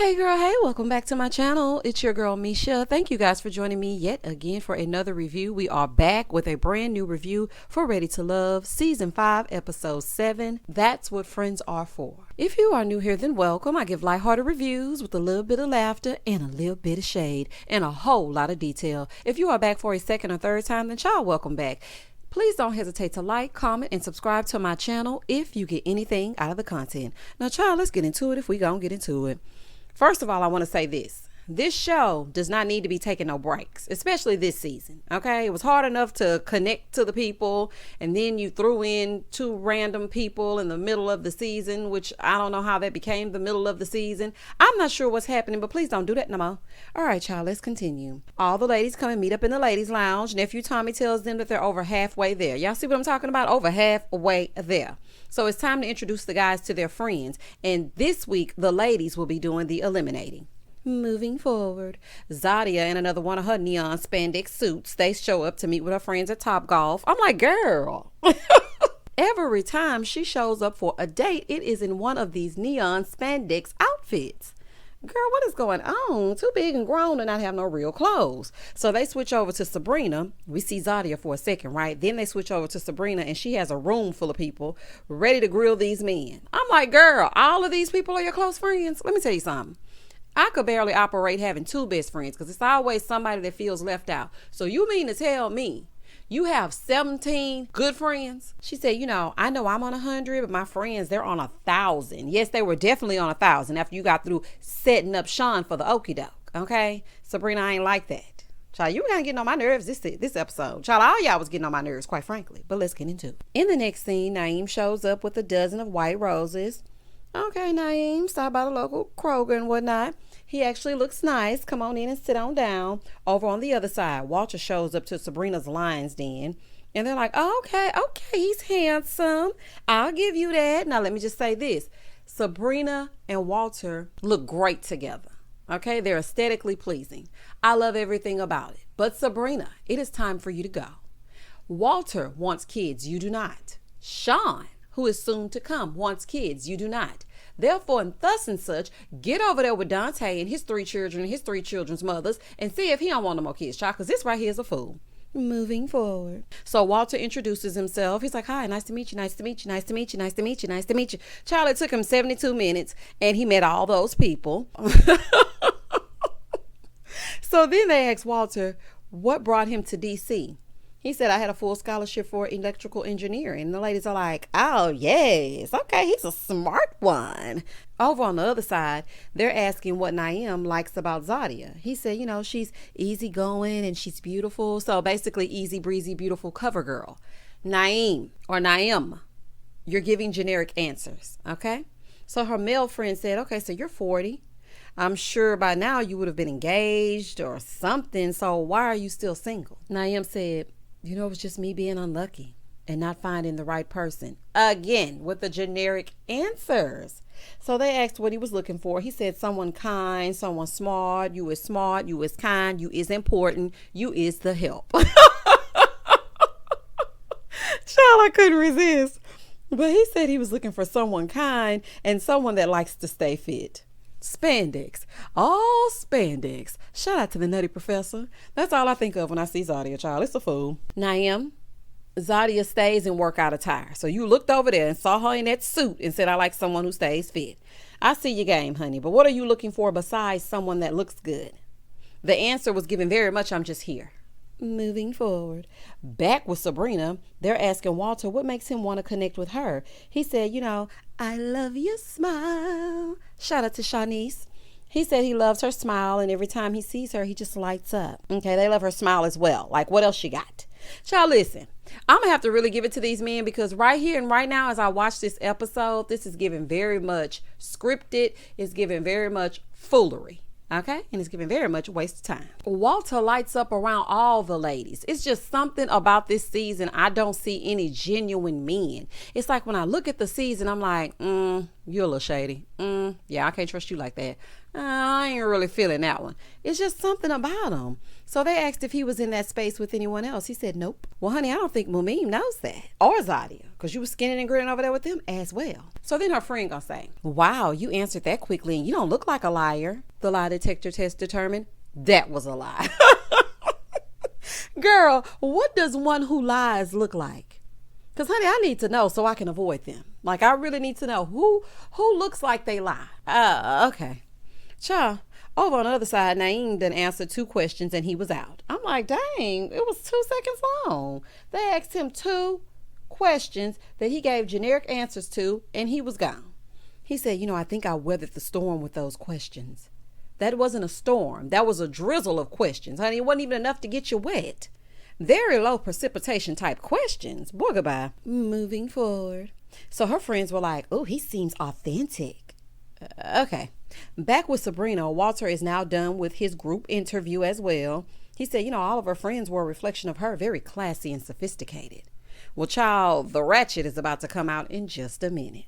Hey girl, hey, welcome back to my channel. It's your girl Misha. Thank you guys for joining me yet again for another review. We are back with a brand new review for Ready to Love Season 5, Episode 7. That's what friends are for. If you are new here, then welcome. I give lighthearted reviews with a little bit of laughter and a little bit of shade and a whole lot of detail. If you are back for a second or third time, then y'all welcome back. Please don't hesitate to like, comment, and subscribe to my channel if you get anything out of the content. Now, child, let's get into it if we gonna get into it. First of all, I want to say this. This show does not need to be taking no breaks, especially this season, okay? It was hard enough to connect to the people, and then you threw in two random people in the middle of the season, which I don't know how that became the middle of the season. I'm not sure what's happening, but please don't do that no more. All right, y'all, let's continue. All the ladies come and meet up in the ladies' lounge. Nephew Tommy tells them that they're over halfway there. Y'all see what I'm talking about? Over halfway there. So it's time to introduce the guys to their friends. And this week, the ladies will be doing the eliminating. Moving forward, Zadia and another one of her neon spandex suits, they show up to meet with her friends at Topgolf. I'm like, girl. Every time she shows up for a date, it is in one of these neon spandex outfits. Girl, what is going on? Too big and grown to not have no real clothes. So they switch over to Sabrina. We see Zadia for a second, right? Then they switch over to Sabrina, and she has a room full of people ready to grill these men. I'm like, girl, all of these people are your close friends? Let me tell you something. I could barely operate having two best friends because it's always somebody that feels left out. So you mean to tell me you have 17 good friends? She said, I know I'm on 100, but my friends, they're on 1,000. Yes, they were definitely on 1,000 after you got through setting up Sean for the okie doke. Okay? Sabrina, I ain't like that. Child, you were kind of getting on my nerves this episode. Child, all y'all was getting on my nerves, quite frankly. But let's get into it. In the next scene, Naeem shows up with a dozen of white roses. Okay, Naeem, stop by the local Kroger and whatnot. He actually looks nice. Come on in and sit on down. Over on the other side, Walter shows up to Sabrina's lion's den. And they're like, okay, he's handsome. I'll give you that. Now, let me just say this. Sabrina and Walter look great together. Okay, they're aesthetically pleasing. I love everything about it. But Sabrina, it is time for you to go. Walter wants kids. You do not. Sean, who is soon to come, wants kids. You do not. Therefore, and thus and such, get over there with Dante and his 3 children and his 3 children's mothers and see if he don't want no more kids, child, because this right here is a fool. Moving forward. So Walter introduces himself. He's like, hi, nice to meet you, nice to meet you, nice to meet you, nice to meet you, nice to meet you. Child, it took him 72 minutes and he met all those people. So then they asked Walter, what brought him to D.C.? He said, I had a full scholarship for electrical engineering. And the ladies are like, oh, yes. Okay, he's a smart one. Over on the other side, they're asking what Naeem likes about Zadia. He said, she's easygoing and she's beautiful. So basically, easy breezy, beautiful cover girl. Naeem, you're giving generic answers, okay? So her male friend said, okay, so you're 40. I'm sure by now you would have been engaged or something. So why are you still single? Naeem said, it was just me being unlucky and not finding the right person. Again, with the generic answers. So they asked what he was looking for. He said someone kind, someone smart. You is kind, you is important, you is the help. Child, I couldn't resist. But he said he was looking for someone kind and someone that likes to stay fit. Spandex. All spandex. Shout out to the nutty professor. That's all I think of when I see Zadia, child. It's a fool. Naeem, Zadia stays in workout attire. So you looked over there and saw her in that suit and said, I like someone who stays fit. I see your game, honey. But what are you looking for besides someone that looks good? The answer was given very much, I'm just here. Moving forward. Back with Sabrina, they're asking Walter what makes him want to connect with her. He said, I love your smile. Shout out to Shanice. He said he loves her smile, and every time he sees her, he just lights up. Okay, they love her smile as well. Like, what else she got? Child, listen, I'm going to have to really give it to these men because right here and right now as I watch this episode, this is giving very much scripted. It's giving very much foolery. Okay, and it's giving very much a waste of time. Walter lights up around all the ladies. It's just something about this season. I don't see any genuine men. It's like when I look at the season, I'm like, You're a little shady. Yeah, I can't trust you like that. I ain't really feeling that one. It's just something about him. So they asked if he was in that space with anyone else. He said, nope. Well, honey, I don't think Mumeem knows that. Or Zadia, because you was skinning and grinning over there with them as well. So then her friend gonna say, wow, you answered that quickly and you don't look like a liar. The lie detector test determined that was a lie. Girl, what does one who lies look like? Because, honey, I need to know so I can avoid them. Like, I really need to know who looks like they lie. Okay. Child, over on the other side, Naeem done answered 2 questions and he was out. I'm like, dang, it was 2 seconds long. They asked him 2 questions that he gave generic answers to and he was gone. He said, I think I weathered the storm with those questions. That wasn't a storm. That was a drizzle of questions, honey. It wasn't even enough to get you wet. Very low precipitation type questions. Boy, goodbye. Moving forward. So her friends were like, oh, he seems authentic. Okay. Back with Sabrina, Walter is now done with his group interview as well. He said, all of her friends were a reflection of her, very classy and sophisticated. Well, child, the ratchet is about to come out in just a minute.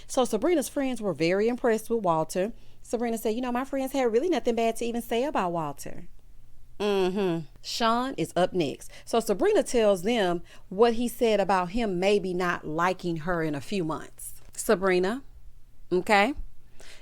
So Sabrina's friends were very impressed with Walter. Sabrina said, my friends had really nothing bad to even say about Walter. Sean is up next. So Sabrina tells them what he said about him maybe not liking her in a few months. Sabrina, okay?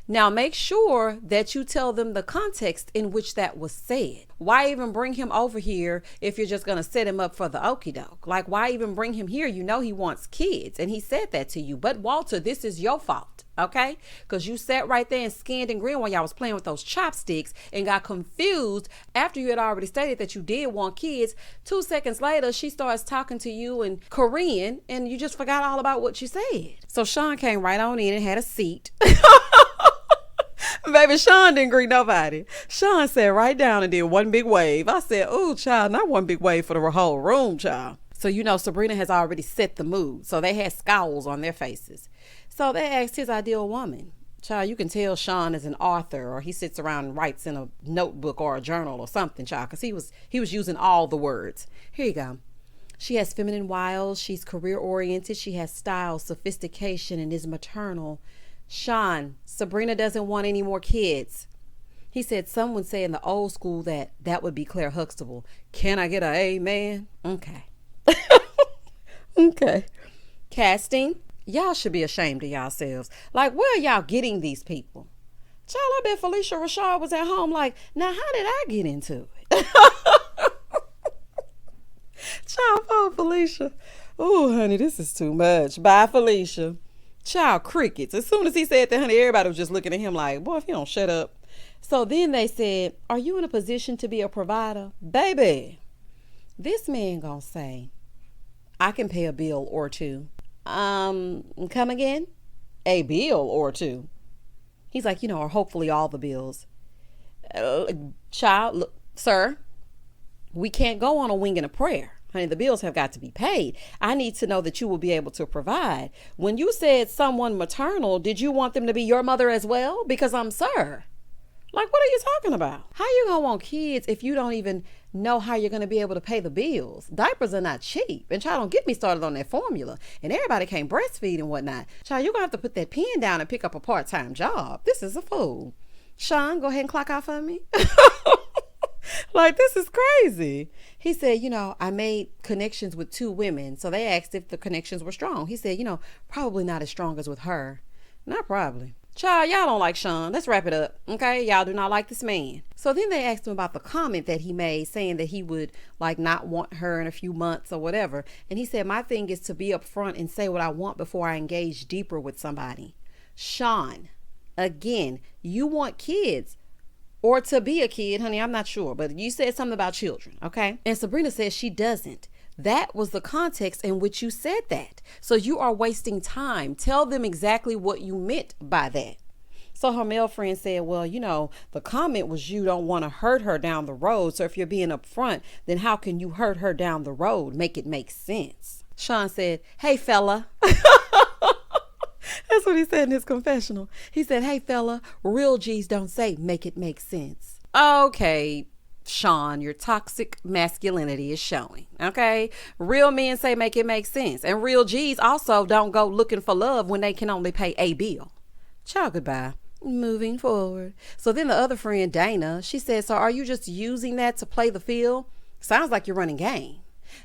Now make sure that you tell them the context in which that was said. Why even bring him over here if you're just going to set him up for the okie doke? Like, why even bring him here? He wants kids and he said that to you. But Walter, this is your fault, okay? Because you sat right there and skinned and grinned while y'all was playing with those chopsticks and got confused after you had already stated that you did want kids. 2 seconds later, she starts talking to you in Korean and you just forgot all about what you said. So Sean came right on in and had a seat. Baby, Sean didn't greet nobody. Sean sat right down and did one big wave. I said, ooh, child, not one big wave for the whole room, child. So, Sabrina has already set the mood. So they had scowls on their faces. So they asked his ideal woman. Child, you can tell Sean is an author or he sits around and writes in a notebook or a journal or something, child, because he was using all the words. Here you go. She has feminine wiles. She's career oriented. She has style, sophistication, and is maternal. Sean, Sabrina doesn't want any more kids. He said someone said in the old school that would be Claire Huxtable. Can I get a amen? Okay. Okay. Casting, y'all should be ashamed of yourselves. Like, where are y'all getting these people? Child, I bet Felicia Rashad was at home like, now how did I get into it? Child, oh, Felicia. Oh, honey, this is too much. Bye, Felicia. Child, crickets. As soon as he said that, honey, everybody was just looking at him like, boy, if you don't shut up. So then they said, are you in a position to be a provider? Baby, this man gonna say, I can pay a bill or 2. Come again? A bill or 2. He's like, or hopefully all the bills. Child, look, sir, we can't go on a wing and a prayer. Honey, the bills have got to be paid. I need to know that you will be able to provide. When you said someone maternal, did you want them to be your mother as well? Because I'm sir. Like, what are you talking about? How you gonna want kids if you don't even know how you're gonna be able to pay the bills? Diapers are not cheap. And child, don't get me started on that formula. And everybody can't breastfeed and whatnot. Child, you're gonna have to put that pen down and pick up a part-time job. This is a fool. Sean, go ahead and clock out for me. Like, this is crazy. He said, I made connections with 2 women. So they asked if the connections were strong. He said, probably not as strong as with her. Not probably. Child, y'all don't like Sean. Let's wrap it up. Okay. Y'all do not like this man. So then they asked him about the comment that he made saying that he would like not want her in a few months or whatever. And he said, my thing is to be upfront and say what I want before I engage deeper with somebody. Sean, again, you want kids. Or to be a kid, honey, I'm not sure. But you said something about children, okay? And Sabrina says she doesn't. That was the context in which you said that. So you are wasting time. Tell them exactly what you meant by that. So her male friend said, well, the comment was you don't want to hurt her down the road. So if you're being upfront, then how can you hurt her down the road? Make it make sense. Sean said, hey, fella. That's what he said in his confessional. He said, hey, fella, real G's don't say make it make sense. Okay, Sean, your toxic masculinity is showing. Okay, real men say make it make sense. And real G's also don't go looking for love when they can only pay a bill. Ciao, goodbye. Moving forward. So then the other friend, Dana, she said, so are you just using that to play the field? Sounds like you're running game.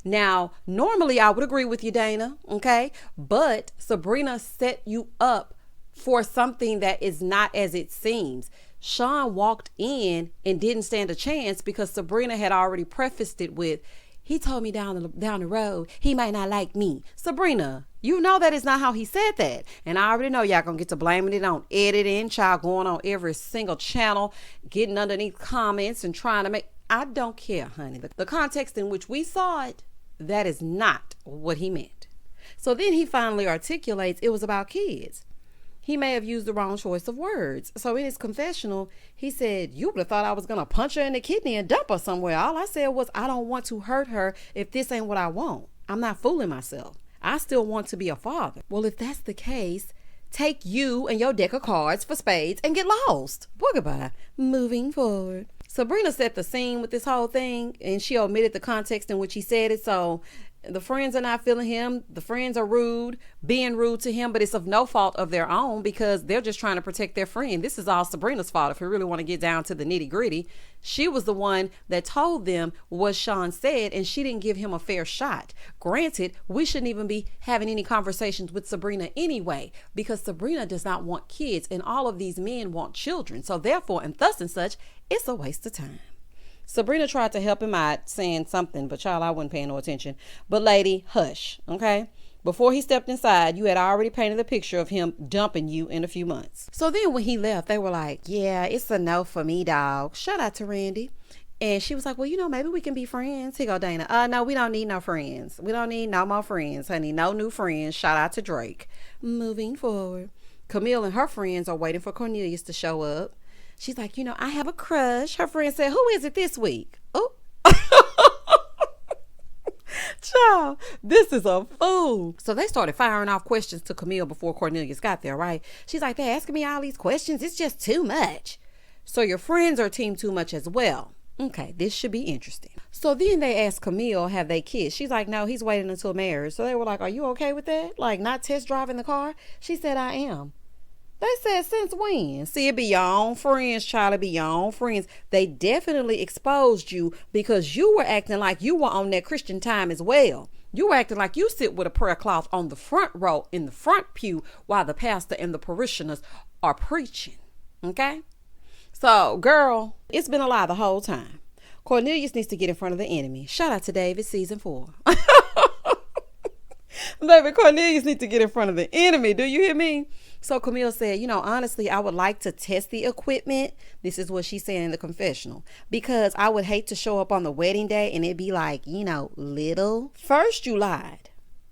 Now, normally I would agree with you, Dana, okay? But Sabrina set you up for something that is not as it seems. Sean walked in and didn't stand a chance because Sabrina had already prefaced it with, he told me down the road he might not like me. Sabrina, you know that is not how he said that. And I already know y'all gonna get to blaming it on editing, child going on every single channel, getting underneath comments and trying to make, I don't care, honey. The context in which we saw it, that is not what he meant. So then he finally articulates it was about kids. He may have used the wrong choice of words. So in his confessional, he said, you would have thought I was going to punch her in the kidney and dump her somewhere. All I said was, I don't want to hurt her if this ain't what I want. I'm not fooling myself. I still want to be a father. Well, if that's the case, take you and your deck of cards for spades and get lost. Boy, goodbye. Moving forward. Sabrina set the scene with this whole thing, and she omitted the context in which he said it. So the friends are not feeling him. The friends are being rude to him, but it's of no fault of their own because they're just trying to protect their friend. This is all Sabrina's fault if we really want to get down to the nitty gritty. She was the one that told them what Sean said, and she didn't give him a fair shot. Granted, we shouldn't even be having any conversations with Sabrina anyway, because Sabrina does not want kids, and all of these men want children. So therefore, and thus and such, it's a waste of time. Sabrina tried to help him out saying something, but child, I wasn't paying no attention. But lady, hush, okay? Before he stepped inside, you had already painted a picture of him dumping you in a few months. So then when he left, they were like, yeah, it's a no for me, dog. Shout out to Randy. And she was like, well, maybe we can be friends. Here go Dana. No, we don't need no friends. We don't need no more friends, honey. No new friends. Shout out to Drake. Moving forward. Camille and her friends are waiting for Cornelius to show up. She's like, I have a crush. Her friend said, who is it this week? Oh. Child, this is a fool. So they started firing off questions to Camille before Cornelius got there, right? She's like, they're asking me all these questions. It's just too much. So your friends are team too much as well. Okay, this should be interesting. So then they asked Camille, have they kissed? She's like, no, he's waiting until marriage. So they were like, are you okay with that? Like, not test driving the car? She said, I am. They said, since when? See, it be your own friends, child. It be your own friends. They definitely exposed you because you were acting like you were on that Christian time as well. You were acting like you sit with a prayer cloth on the front row in the front pew while the pastor and the parishioners are preaching. Okay? So, girl, it's been a lie the whole time. Cornelius needs to get in front of the enemy. Shout out to David, season 4. Baby, Cornelius needs to get in front of the enemy. Do you hear me? So Camille said, honestly, I would like to test the equipment. This is what she said in the confessional. Because I would hate to show up on the wedding day and it'd be like, little. First, you lied.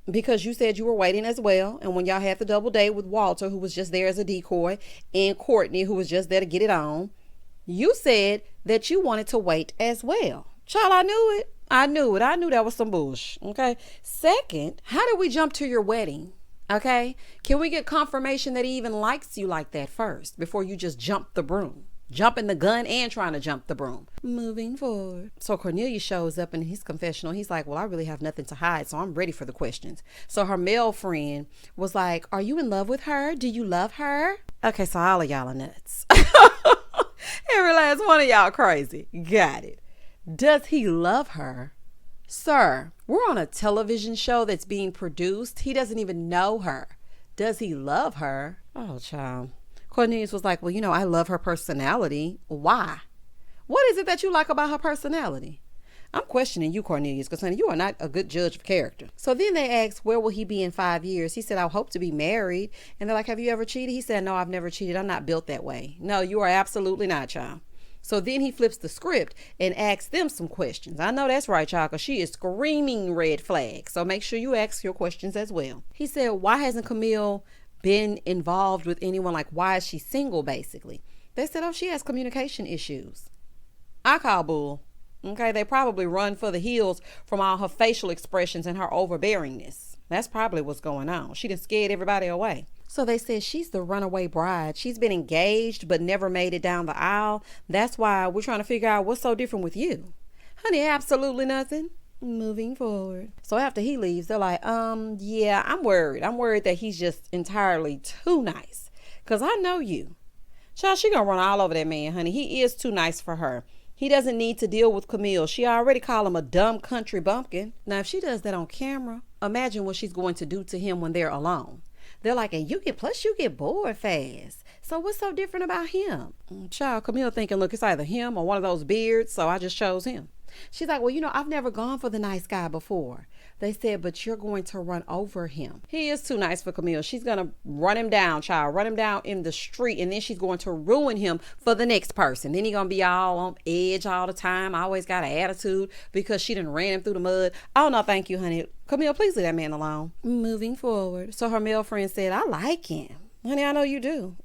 Because you said you were waiting as well. And when y'all had the double date with Walter, who was just there as a decoy, and Courtney, who was just there to get it on, you said that you wanted to wait as well. Child, I knew it. I knew that was some bullshit. Okay. Second, how did we jump to your wedding? Okay. Can we get confirmation that he even likes you like that first before you just jump the broom? Jumping the gun and trying to jump the broom. Moving forward. So Cornelius shows up in his confessional. He's like, well, I really have nothing to hide, so I'm ready for the questions. So her male friend was like, are you in love with her? Do you love her? Okay, so all of y'all are nuts. Every last one of y'all crazy. Got it. Does he love her? Sir, we're on a television show that's being produced. He doesn't even know her. Does he love her? Oh, child. Cornelius was like, well, I love her personality. Why? What is it that you like about her personality? I'm questioning you, Cornelius, because, honey, you are not a good judge of character. So then they asked, where will he be in 5 years? He said, I hope to be married. And they're like, have you ever cheated? He said, no, I've never cheated. I'm not built that way. No, you are absolutely not, child. So then he flips the script and asks them some questions. I know that's right, y'all, because she is screaming red flags. So make sure you ask your questions as well. He said, why hasn't Camille been involved with anyone? Like, why is she single, basically? They said, oh, she has communication issues. I call bull. Okay, they probably run for the hills from all her facial expressions and her overbearingness. That's probably what's going on. She done scared everybody away. So they said she's the runaway bride. She's been engaged but never made it down the aisle. That's why we're trying to figure out what's so different with you. Honey, absolutely nothing. Moving forward. So after he leaves, they're like, yeah, I'm worried. I'm worried that he's just entirely too nice. Because I know you. Child, she gonna run all over that man, honey. He is too nice for her. He doesn't need to deal with Camille. She already called him a dumb country bumpkin. Now, if she does that on camera, imagine what she's going to do to him when they're alone. They're like, and you get bored fast. So what's so different about him? Child, Camille thinking, look, it's either him or one of those beards, so I just chose him. She's like, well, I've never gone for the nice guy before. They said, but you're going to run over him. He is too nice for Camille. She's going to run him down, child, run him down in the street, and then she's going to ruin him for the next person. Then he's going to be all on edge all the time, always got an attitude because she done ran him through the mud. Oh, no, thank you, honey. Camille, please leave that man alone. Moving forward. So her male friend said, I like him. Honey, I know you do.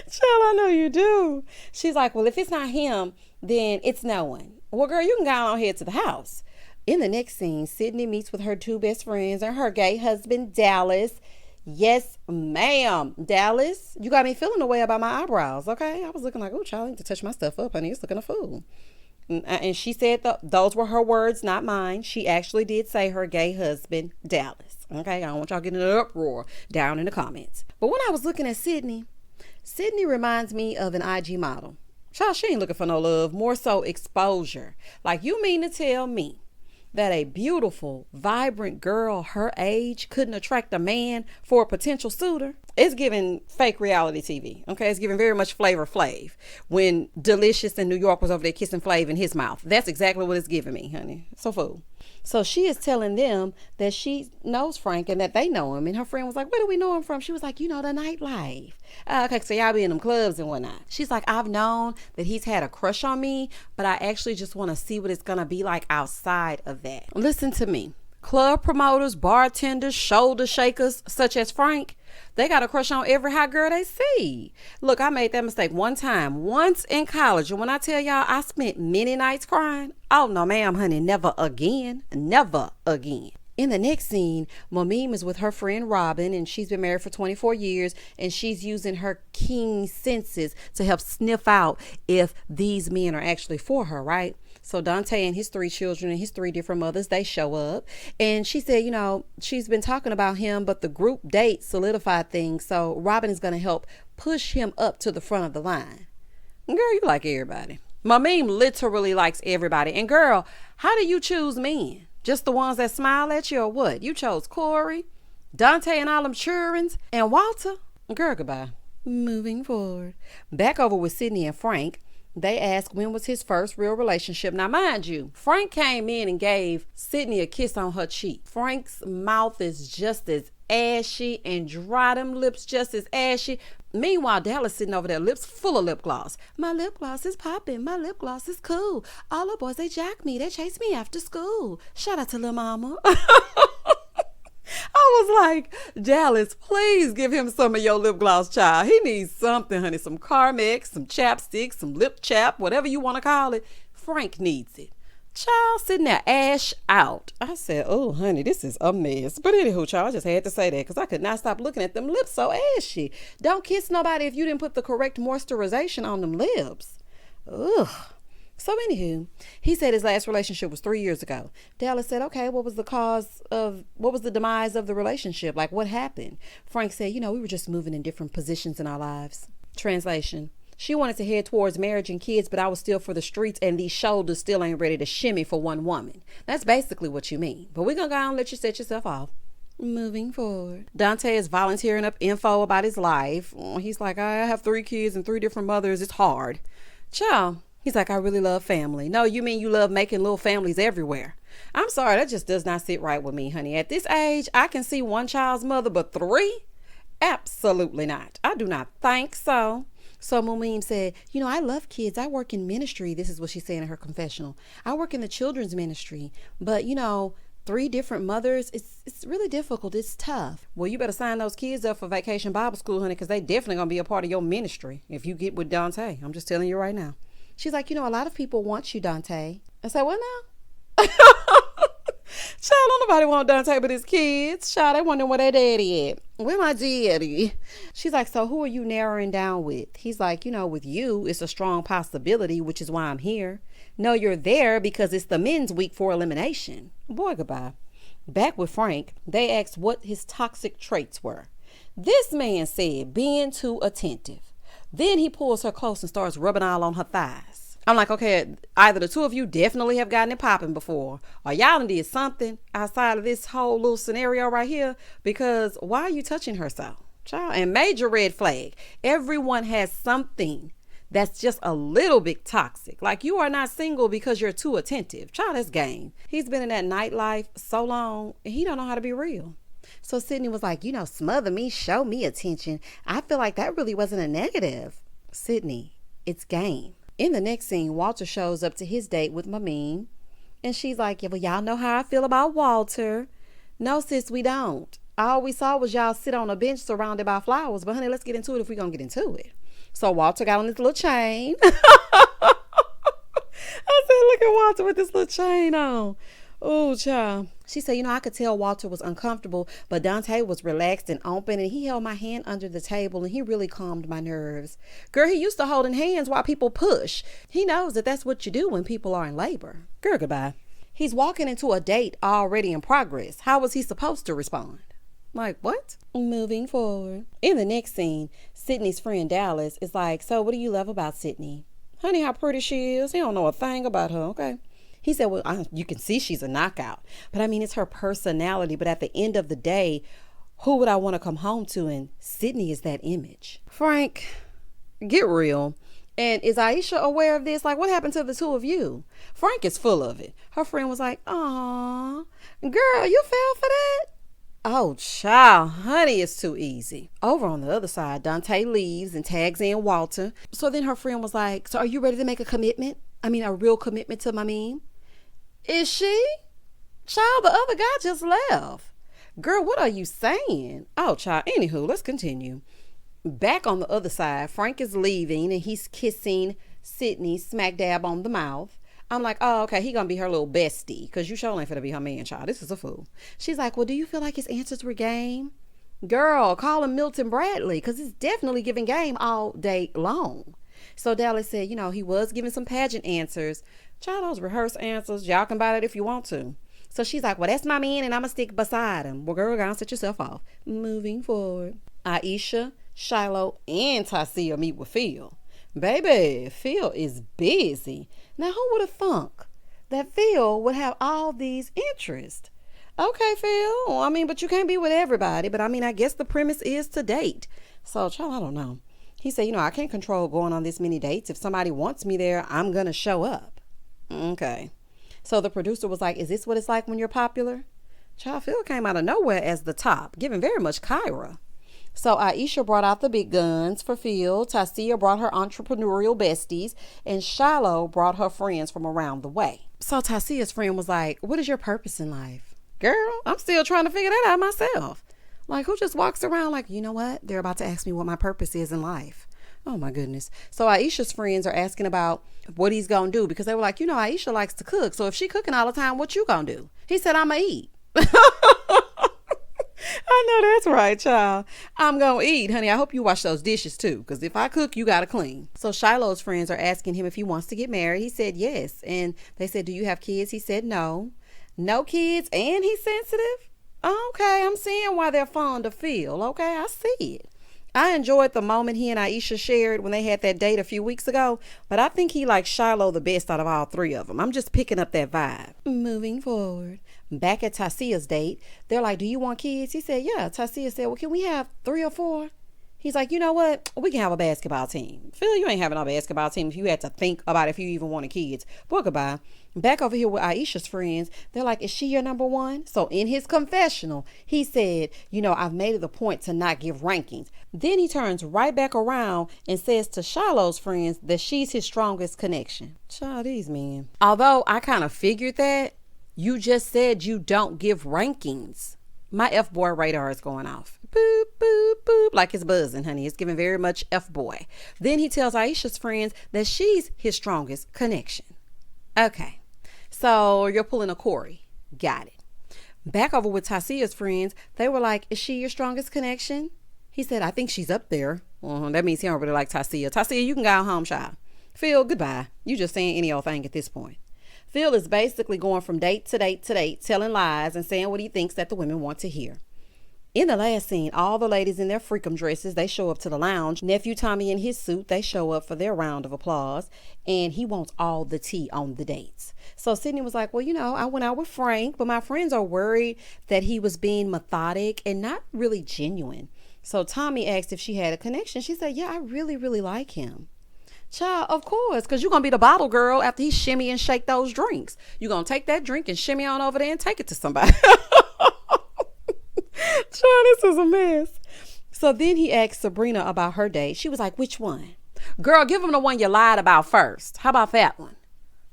Child, I know you do. She's like, well, if it's not him, then it's no one. Well, girl, you can go on ahead to the house. In the next scene, Sydney meets with her two best friends and her gay husband, Dallas. Yes, ma'am. Dallas, you got me feeling the way about my eyebrows, okay? I was looking like, oh, child, I need to touch my stuff up, honey. It's looking a fool. And she said those were her words, not mine. She actually did say her gay husband, Dallas. Okay, I don't want y'all getting an uproar down in the comments. But when I was looking at Sydney reminds me of an IG model. Child, she ain't looking for no love, more so exposure. Like, you mean to tell me that a beautiful, vibrant girl her age couldn't attract a man for a potential suitor? It's giving fake reality TV, okay? It's giving very much Flavor Flav when Delicious in New York was over there kissing Flav in his mouth. That's exactly what it's giving me, honey. So fool. So she is telling them that she knows Frank and that they know him. And her friend was like, where do we know him from? She was like, the nightlife. Okay, so y'all be in them clubs and whatnot. She's like, I've known that he's had a crush on me, but I actually just want to see what it's going to be like outside of that. Listen to me. Club promoters, bartenders, shoulder shakers, such as Frank, they got a crush on every hot girl they see. Look, I made that mistake one time, once in college. And when I tell y'all I spent many nights crying, oh no, ma'am, honey, never again. Never again. In the next scene, Mamim is with her friend Robin, and she's been married for 24 years, and she's using her keen senses to help sniff out if these men are actually for her, right? So Dante and his 3 children and his 3 different mothers, they show up. And she said, she's been talking about him, but the group date solidified things. So Robin is going to help push him up to the front of the line. Girl, you like everybody. Mamim literally likes everybody. And girl, how do you choose men? Just the ones that smile at you or what? You chose Corey, Dante and all them childrens, and Walter? Girl, goodbye. Moving forward. Back over with Sydney and Frank. They asked when was his first real relationship. Now, mind you, Frank came in and gave Sydney a kiss on her cheek. Frank's mouth is just as ashy and dry, them lips just as ashy. Meanwhile, Dallas sitting over there, lips full of lip gloss. My lip gloss is popping. My lip gloss is cool. All the boys, they jack me. They chase me after school. Shout out to Lil Mama. I was like, Dallas, please give him some of your lip gloss, child. He needs something, honey. Some Carmex, some chapstick, some lip chap, whatever you want to call it. Frank needs it. Child sitting there ash out. I said, oh, honey, this is a mess. But anywho, child, I just had to say that because I could not stop looking at them lips so ashy. Don't kiss nobody if you didn't put the correct moisturization on them lips. Ugh. So anywho, he said his last relationship was 3 years ago. Dallas said, okay, what was the demise of the relationship? Like, what happened? Frank said, we were just moving in different positions in our lives. Translation. She wanted to head towards marriage and kids, but I was still for the streets, and these shoulders still ain't ready to shimmy for one woman. That's basically what you mean. But we're going to go on and let you set yourself off. Moving forward. Dante is volunteering up info about his life. He's like, I have 3 kids and 3 different mothers. It's hard. Ciao. He's like, I really love family. No, you mean you love making little families everywhere. I'm sorry, that just does not sit right with me, honey. At this age, I can see 1 child's mother, but 3? Absolutely not. I do not think so. So Mamim said, I love kids. I work in ministry. This is what she's saying in her confessional. I work in the children's ministry. But, 3 different mothers, it's really difficult. It's tough. Well, you better sign those kids up for Vacation Bible School, honey, because they definitely going to be a part of your ministry if you get with Dante. I'm just telling you right now. She's like, a lot of people want you, Dante. I said, what now? Child, don't nobody want Dante but his kids. Child, they wondering where their daddy at. Where my daddy? She's like, so who are you narrowing down with? He's like, with you, it's a strong possibility, which is why I'm here. No, you're there because it's the men's week for elimination. Boy, goodbye. Back with Frank, they asked what his toxic traits were. This man said being too attentive. Then he pulls her close and starts rubbing all on her thighs. I'm like, okay, either the two of you definitely have gotten it popping before, or y'all did something outside of this whole little scenario right here, because why are you touching her so? Child, and major red flag. Everyone has something that's just a little bit toxic. Like, you are not single because you're too attentive. Child, that's game. He's been in that nightlife so long, and he don't know how to be real. So Sydney was like, smother me, show me attention. I feel like that really wasn't a negative. Sydney, it's game. In the next scene, Walter shows up to his date with Mameen. And she's like, yeah, well, y'all know how I feel about Walter. No, sis, we don't. All we saw was y'all sit on a bench surrounded by flowers. But honey, let's get into it if we're going to get into it. So Walter got on this little chain. I said, look at Walter with this little chain on. Oh, child. She said, I could tell Walter was uncomfortable, but Dante was relaxed and open, and he held my hand under the table, and he really calmed my nerves. Girl, he used to holding hands while people push. He knows that that's what you do when people are in labor. Girl, goodbye. He's walking into a date already in progress. How was he supposed to respond? Like, what? Moving forward. In the next scene, Sydney's friend Dallas is like, so what do you love about Sydney? Honey, how pretty she is. He don't know a thing about her, okay? He said, well, you can see she's a knockout. But I mean, it's her personality. But at the end of the day, who would I want to come home to? And Sydney is that image. Frank, get real. And is Aisha aware of this? Like, what happened to the two of you? Frank is full of it. Her friend was like, aw, girl, you fell for that? Oh, child, honey, it's too easy. Over on the other side, Dante leaves and tags in Walter. So then her friend was like, so are you ready to make a commitment? I mean, a real commitment to my meme? Is she? Child, the other guy just left. Girl, what are you saying? Oh, child, anywho, let's continue. Back on the other side, Frank is leaving and he's kissing Sydney smack dab on the mouth. I'm like, oh, okay, he gonna be her little bestie, because you sure ain't finna be her man, child. This is a fool. She's like, well, do you feel like his answers were game? Girl, call him Milton Bradley, because it's definitely giving game all day long. So Dallas said, he was giving some pageant answers. Child, those rehearsed answers, y'all can buy that if you want to. So she's like, well, that's my man, and I'm gonna stick beside him. Well, girl, go and set yourself off. Moving forward. Aisha, Shiloh, and Tychia meet with Phil. Baby, Phil is busy. Now, who would have thunk that Phil would have all these interests? Okay, Phil. I mean, but you can't be with everybody. But I mean, I guess the premise is to date. So, child, I don't know. He said, I can't control going on this many dates. If somebody wants me there, I'm going to show up. Okay. So the producer was like, is this what it's like when you're popular? Child, Phil came out of nowhere as the top, giving very much Kyra. So Aisha brought out the big guns for Phil. Tychia brought her entrepreneurial besties. And Shiloh brought her friends from around the way. So Tychia's friend was like, what is your purpose in life? Girl, I'm still trying to figure that out myself. Like, who just walks around like, you know what? They're about to ask me what my purpose is in life. Oh, my goodness. So Aisha's friends are asking about what he's going to do, because they were like, Aisha likes to cook. So if she cooking all the time, what you going to do? He said, I'm going to eat. I know that's right, child. I'm going to eat, honey. I hope you wash those dishes too, because if I cook, you got to clean. So Shiloh's friends are asking him if he wants to get married. He said yes. And they said, do you have kids? He said no. No kids, and he's sensitive? Okay, I'm seeing why they're fond of Phil. Okay, I see it. I enjoyed the moment he and Aisha shared when they had that date a few weeks ago, but I think he likes Shiloh the best out of all three of them. I'm just picking up that vibe. Moving forward. Back at Tychia's date, they're like, do you want kids? He said, yeah. Tychia said, well, can we have 3 or 4? He's like, you know what? We can have a basketball team. Phil, you ain't having a basketball team if you had to think about if you even wanted kids. Well, goodbye. Back over here with Aisha's friends, they're like, is she your number one? So in his confessional, he said, I've made it a point to not give rankings. Then he turns right back around and says to Shiloh's friends that she's his strongest connection. Child, these men. Although I kind of figured that, you just said you don't give rankings. My F-boy radar is going off. Boop, boop, boop, like it's buzzing, honey. It's giving very much F-boy. Then he tells Aisha's friends that she's his strongest connection. Okay, so you're pulling a Corey. Got it. Back over with Tychia's friends, they were like, is she your strongest connection? He said, I think she's up there. That means he don't really like Tychia. Tychia, you can go home, child. Phil, goodbye. You just saying any old thing at this point. Phil is basically going from date to date to date, telling lies and saying what he thinks that the women want to hear. In the last scene, all the ladies in their freakum dresses, they show up to the lounge. Nephew Tommy in his suit, they show up for their round of applause. And he wants all the tea on the dates. So Sydney was like, well, I went out with Frank, but my friends are worried that he was being methodic and not really genuine. So Tommy asked if she had a connection. She said, yeah, I really, really like him. Child, of course, because you're going to be the bottle girl after he shimmy and shake those drinks. You're going to take that drink and shimmy on over there and take it to somebody. Child, this is a mess. So then he asked Sabrina about her date. She was like, which one? Girl, give him the one you lied about first. How about that one?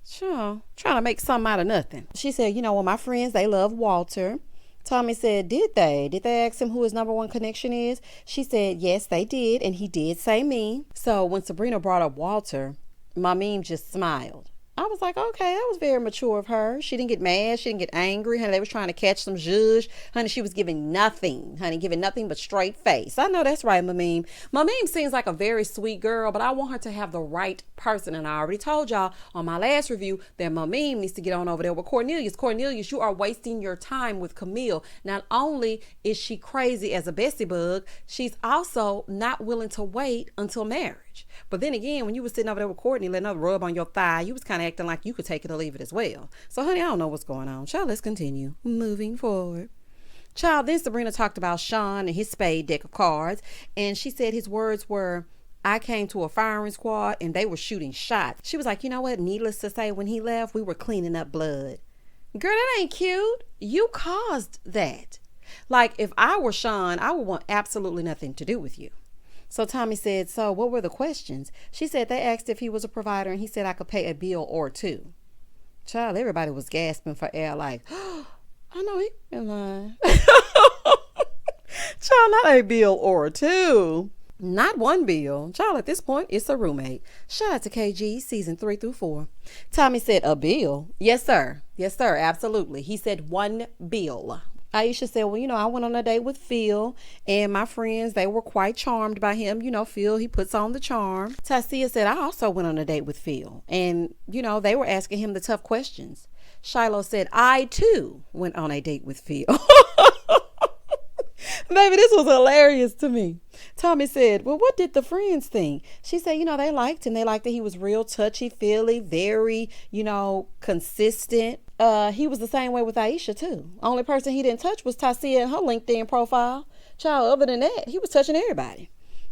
Child, trying to make something out of nothing. She said, well, my friends, they love Walter. Tommy said, did they? Did they ask him who his number one connection is? She said, yes, they did. And he did say me. So when Sabrina brought up Walter, my meme just smiled. I was like, okay, that was very mature of her. She didn't get mad. She didn't get angry. Honey, they was trying to catch some zhuzh. Honey, she was giving nothing. Honey, giving nothing but straight face. I know that's right, Mameme. Mameme seems like a very sweet girl, but I want her to have the right person. And I already told y'all on my last review that Mameme needs to get on over there with Cornelius. Cornelius, you are wasting your time with Camille. Not only is she crazy as a Bessie bug, she's also not willing to wait until marriage. But then again, when you were sitting over there with Courtney, letting her rub on your thigh, you was kind of acting like you could take it or leave it as well. So, honey, I don't know what's going on. Child, let's continue. Moving forward. Child, then Sabrina talked about Sean and his spade deck of cards. And she said his words were, I came to a firing squad and they were shooting shots. She was like, you know what? Needless to say, when he left, we were cleaning up blood. Girl, that ain't cute. You caused that. Like, if I were Sean, I would want absolutely nothing to do with you. So Tommy said, so what were the questions? She said they asked if he was a provider and he said I could pay a bill or two. Child, everybody was gasping for air like, oh, I know he been lying. Child, not a bill or two. Not one bill. Child, at this point, it's a roommate. Shout out to KG, season 3 through 4. Tommy said, a bill? Yes, sir. Yes, sir. Absolutely. He said one bill. Aisha said, well, I went on a date with Phil and my friends, they were quite charmed by him. Phil, he puts on the charm. Tychia said, I also went on a date with Phil and, they were asking him the tough questions. Shiloh said, I too went on a date with Phil. Baby, this was hilarious to me. Tommy said, well, what did the friends think? She said, they liked him. They liked that he was real touchy-feely, very, consistent. He was the same way with Aisha, too. Only person he didn't touch was Tychia in her LinkedIn profile. Child, other than that, he was touching everybody.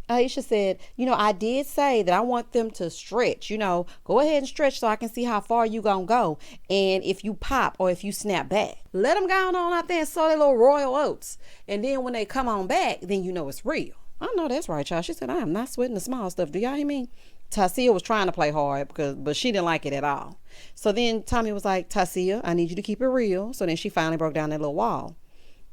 Aisha said, I did say that I want them to stretch, go ahead and stretch so I can see how far you gonna go. And if you pop or if you snap back, let them go on out there and sow their little royal oats. And then when they come on back, then it's real. I know that's right, y'all. She said, I am not sweating the small stuff. Do y'all hear me? Tychia was trying to play hard but she didn't like it at all. So then Tommy was like, Tychia, I need you to keep it real. So then she finally broke down that little wall.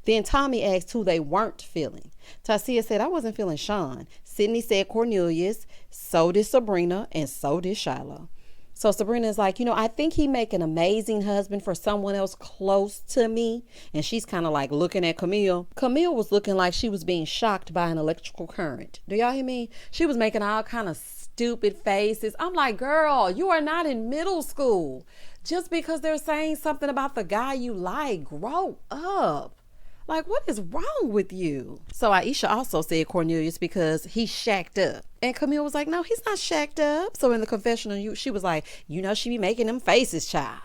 Then Tommy asked who they weren't feeling. Tychia said, I wasn't feeling Sean. Sydney said Cornelius. So did Sabrina. And so did Shiloh. So Sabrina is like, I think he make an amazing husband for someone else close to me. And she's kind of like looking at Camille. Camille was looking like she was being shocked by an electrical current. Do y'all hear me? She was making all kind of stupid faces. I'm like, girl, you are not in middle school. Just because they're saying something about the guy you like, grow up. Like, what is wrong with you? So Aisha also said Cornelius because he's shacked up. And Camille was like, no, he's not shacked up. So in the confessional, she was like, she be making them faces, child.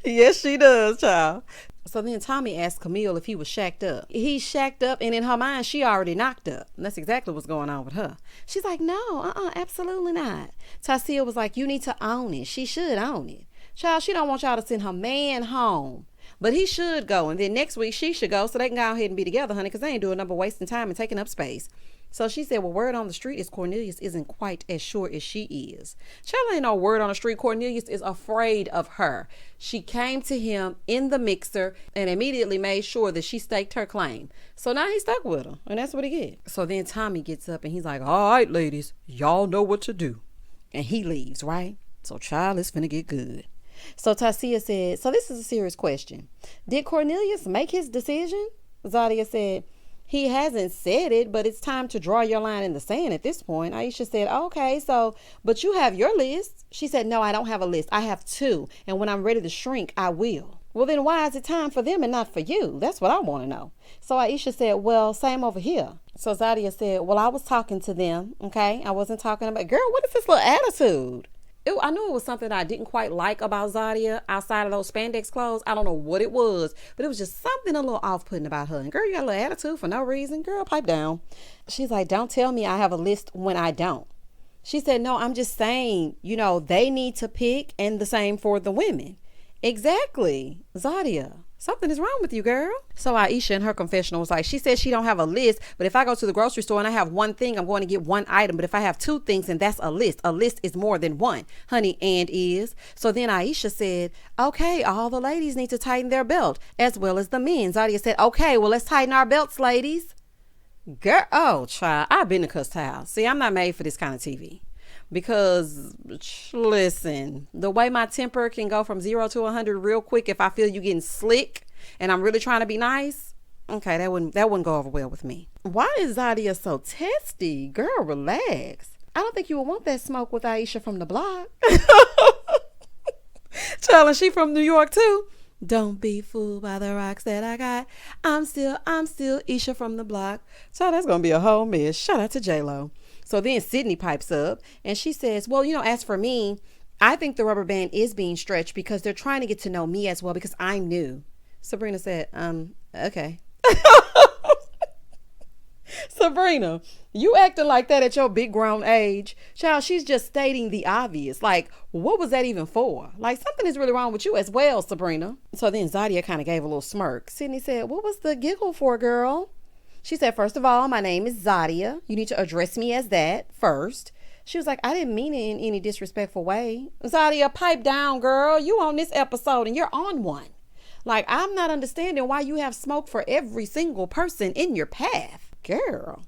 Yes, she does, child. So then Tommy asked Camille if he was shacked up. He's shacked up, and in her mind, she already knocked up. And that's exactly what's going on with her. She's like, no, absolutely not. Tychia was like, you need to own it. She should own it. Child, she don't want y'all to send her man home. But he should go. And then next week she should go so they can go ahead and be together, honey, because they ain't doing nothing but wasting time and taking up space. So she said, well, word on the street is Cornelius isn't quite as sure as she is. Child, ain't no word on the street. Cornelius is afraid of her. She came to him in the mixer and immediately made sure that she staked her claim. So now he's stuck with her. And that's what he get. So then Tommy gets up and he's like, all right, ladies, y'all know what to do. And he leaves, right? So child, it's finna get good. So Tychia said, so this is a serious question. Did Cornelius make his decision? Zadia said, he hasn't said it, but it's time to draw your line in the sand at this point. Aisha said, okay, but you have your list. She said, no, I don't have a list. I have two. And when I'm ready to shrink, I will. Well, then why is it time for them and not for you? That's what I want to know. So Aisha said, well, same over here. So Zadia said, well, I was talking to them, okay? I wasn't talking about, girl, what is this little attitude? I knew it was something I didn't quite like about Zadia outside of those spandex clothes. I don't know what it was, but it was just something a little off-putting about her. And girl, you got a little attitude for no reason. Girl, pipe down. She's like, don't tell me I have a list when I don't. She said, no, I'm just saying, they need to pick, and the same for the women. Exactly. Zadia, something is wrong with you, girl. So Aisha in her confessional was like, she says she don't have a list, but if I go to the grocery store and I have one thing, I'm going to get one item. But if I have two things, then that's a list. A list is more than one, honey, and is. So then Aisha said, okay, all the ladies need to tighten their belt as well as the men. Zadia said, okay, well, let's tighten our belts, ladies. Girl, oh, child, I've been to cuss house. See, I'm not made for this kind of TV. Because listen, the way my temper can go from 0 to 100 real quick if I feel you getting slick and I'm really trying to be nice, okay, that wouldn't go over well with me. Why is Zadia so testy? Girl, relax. I don't think you would want that smoke with Aisha from the block. Telling she from New York too. Don't be fooled by the rocks that I got. I'm still Aisha from the block. So that's gonna be a whole mess. Shout out to J-Lo. So then Sydney pipes up and she says, well, as for me, I think the rubber band is being stretched because they're trying to get to know me as well because I'm new. Sabrina said, okay. Sabrina, you acting like that at your big grown age. Child, she's just stating the obvious. Like, what was that even for? Like, something is really wrong with you as well, Sabrina. So then Zadia kind of gave a little smirk. Sydney said, what was the giggle for, girl? She said, first of all, my name is Zadia. You need to address me as that first. She was like, I didn't mean it in any disrespectful way. Zadia, pipe down, girl. You on this episode and you're on one. Like, I'm not understanding why you have smoke for every single person in your path. Girl.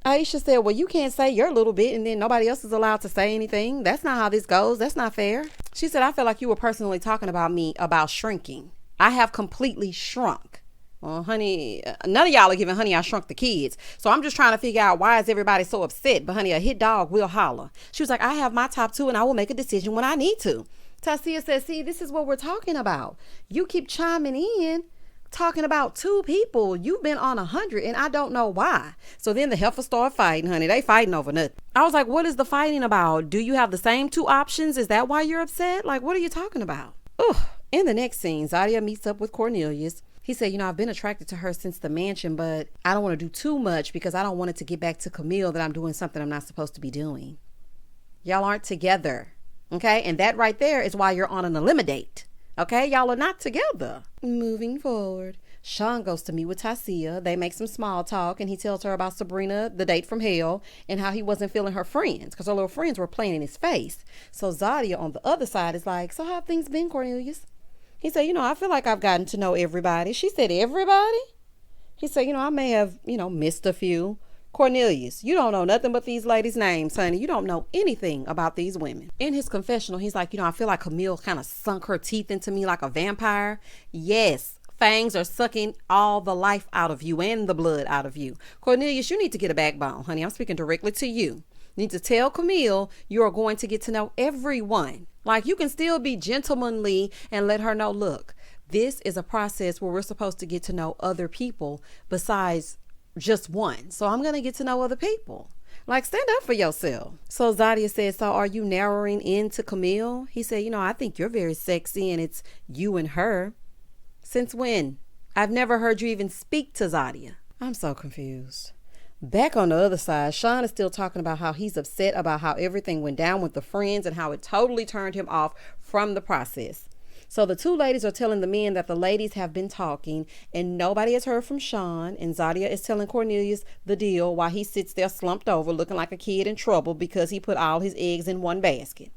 Aisha said, well, you can't say your little bit and then nobody else is allowed to say anything. That's not how this goes. That's not fair. She said, I feel like you were personally talking about me about shrinking. I have completely shrunk. Well, honey, none of y'all are giving honey, I shrunk the kids. So I'm just trying to figure out why is everybody so upset. But honey, a hit dog will holler. She was like, I have my top two and I will make a decision when I need to. Tychia says, see, this is what we're talking about. You keep chiming in, talking about two people. You've been on 100 and I don't know why. So then the heifers start fighting, honey. They fighting over nothing. I was like, what is the fighting about? Do you have the same two options? Is that why you're upset? Like, what are you talking about? In the next scene, Zadia meets up with Cornelius. He said, I've been attracted to her since the mansion, but I don't want to do too much because I don't want it to get back to Camille that I'm doing something I'm not supposed to be doing. Y'all aren't together. Okay. And that right there is why you're on an eliminate. Okay. Y'all are not together. Moving forward, Sean goes to meet with Tychia. They make some small talk and he tells her about Sabrina, the date from hell, and how he wasn't feeling her friends because her little friends were playing in his face. So Zadia on the other side is like, so how have things been, Cornelius? He said, I feel like I've gotten to know everybody. She said, everybody? He said, I may have, missed a few. Cornelius, you don't know nothing but these ladies' names, honey. You don't know anything about these women. In his confessional, he's like, I feel like Camille kind of sunk her teeth into me like a vampire. Yes, fangs are sucking all the life out of you and the blood out of you. Cornelius, you need to get a backbone, honey. I'm speaking directly to you. You need to tell Camille you are going to get to know everyone. Like, you can still be gentlemanly and let her know, look, this is a process where we're supposed to get to know other people besides just one. So I'm going to get to know other people. Like, stand up for yourself. So Zadia said, so are you narrowing in to Camille? He said, I think you're very sexy and it's you and her. Since when? I've never heard you even speak to Zadia. I'm so confused. Back on the other side, Sean is still talking about how he's upset about how everything went down with the friends and how it totally turned him off from the process. So the two ladies are telling the men that the ladies have been talking and nobody has heard from Sean. And Zadia is telling Cornelius the deal while he sits there slumped over looking like a kid in trouble because he put all his eggs in one basket.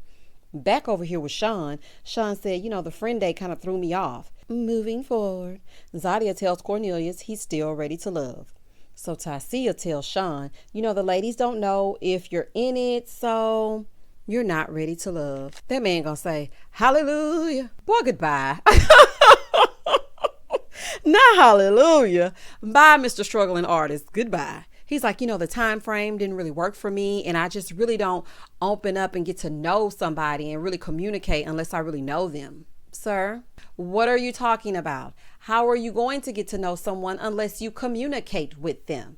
Back over here with Sean said, the friend day kind of threw me off. Moving forward, Zadia tells Cornelius he's still ready to love. So Tychia tells Sean, the ladies don't know if you're in it, so you're not ready to love. That man gonna say, hallelujah. Boy, goodbye. Not hallelujah. Bye, Mr. Struggling Artist. Goodbye. He's like, the time frame didn't really work for me. And I just really don't open up and get to know somebody and really communicate unless I really know them. Sir, what are you talking about? How are you going to get to know someone unless you communicate with them?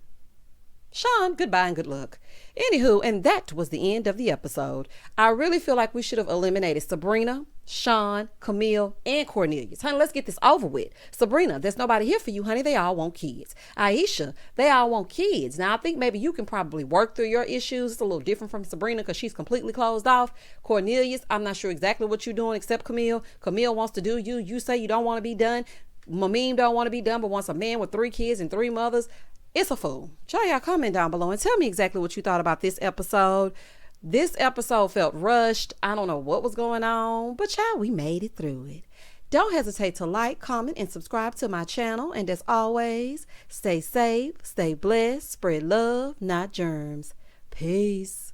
Sean, goodbye and good luck. Anywho, and that was the end of the episode. I really feel like we should have eliminated Sabrina, Sean, Camille, and Cornelius. Honey, let's get this over with. Sabrina, there's nobody here for you, honey. They all want kids. Aisha, they all want kids. Now, I think maybe you can probably work through your issues. It's a little different from Sabrina because she's completely closed off. Cornelius, I'm not sure exactly what you're doing except Camille. Camille wants to do you. You say you don't want to be done. Mamim don't want to be done, but wants a man with 3 kids and 3 mothers. It's a fool. Y'all comment down below and tell me exactly what you thought about this episode. This episode felt rushed. I don't know what was going on, but y'all, we made it through it. Don't hesitate to like, comment, and subscribe to my channel. And as always, stay safe, stay blessed, spread love, not germs. Peace.